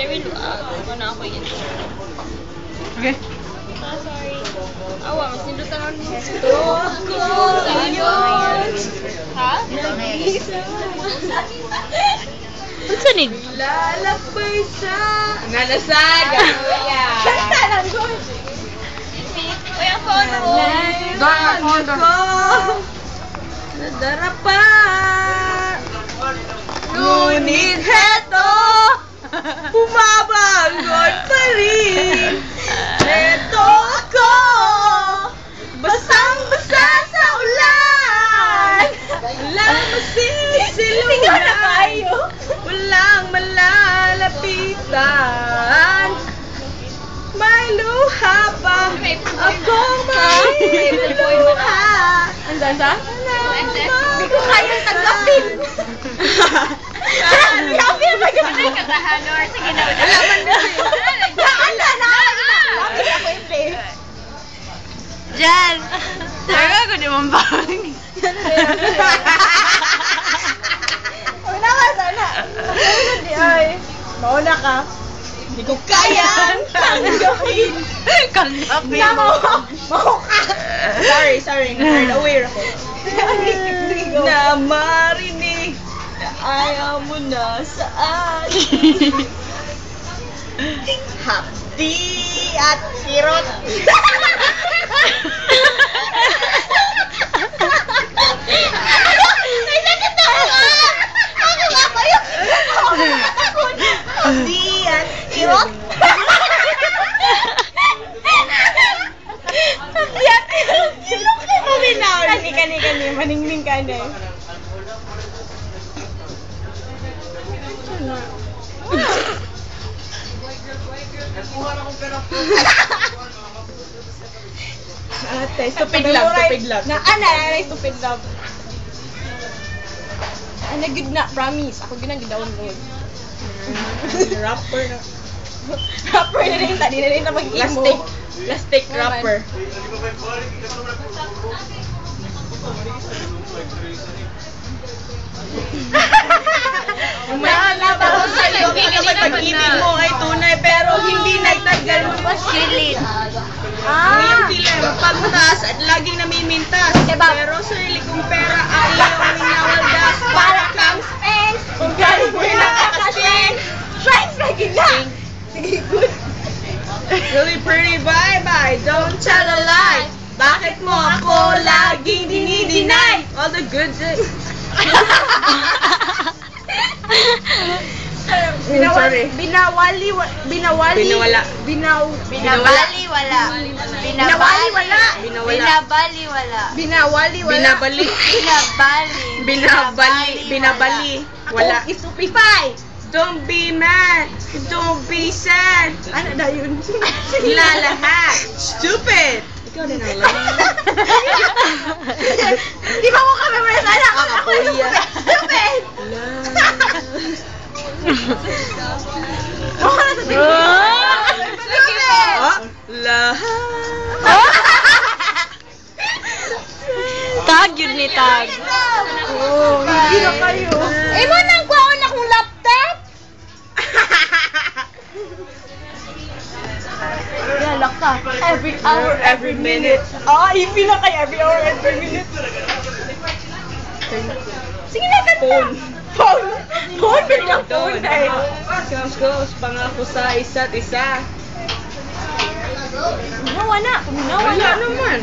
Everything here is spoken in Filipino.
Cheryl, ako na ako yun. Okay. Sorry. Awa, mas nilutan ako niya. Ha? Ano sa nig? Lalakbay sa... Nalasaga! Uy, ang phone ko! Phone ko! Nadarapa! Ngunit heto! Bumabangon pa rin! Heto ako! Basang-basa sa ulan! Walang masisilunan! Walang malalapitan! May luha pa! Akong may luha! Andan sa? Hindi ko kayang tanggapin! Tanggapin ba yun? Katahan or sige na. Alaman na yun! Lapit ako hindi! Jan! Talaga ako di mambang. Una ka sana! Hindi ay! Mauna ka! Hindi ko kayang tanggapin! Tanggapin Maho ka! Sorry. Aware ako. Na marinig na ayaw mo na sa akin. Hapdi at kirot. Ay, nakatawa! Ako nga ba yun? Hapdi at kirot. Hapdi at kirot. Yun ka mo binaw. Kani. Maningning ka na eh. Ate, stupid love. Stupid love. Ano good na, promise. Ako ginag-download. Rapper na. Rapper na rin, tadi na rin na mag-emo. Plastic rapper. Natapos sa'yo kapag pag-ibig mo ay tunay pero hindi nagtagal mo pa Silid. Ang iyong kilay mapagmataas at laging namimintas. Pero sarili kong pera ay iyong inawaldas. Para kang space kung galing mo nakakasing. Thanks na gila! Sige, good. Really pretty, bye-bye. Don't tell a lie. Bakit mo ako laging dinideny? All the good things. Binawali wala. Stupefy. Don't be mad. Don't be sad. Ano na yun? Lalahat. Stupid. Ikaw din ang lahat. Di ba mo kami sana? Ako yan. Stupid. Ako na sa tingin. Lahat. Tag yun ni Tag. Hindi na kayo. Mo nang kuhaon akong laptop? Yalak ka. Every hour, every minute. Ipin na kayo. Every hour, every minute. Sige na, kanta. Phone. Biglang phone eh. Goes, pangako sa isa't isa. Wala naman.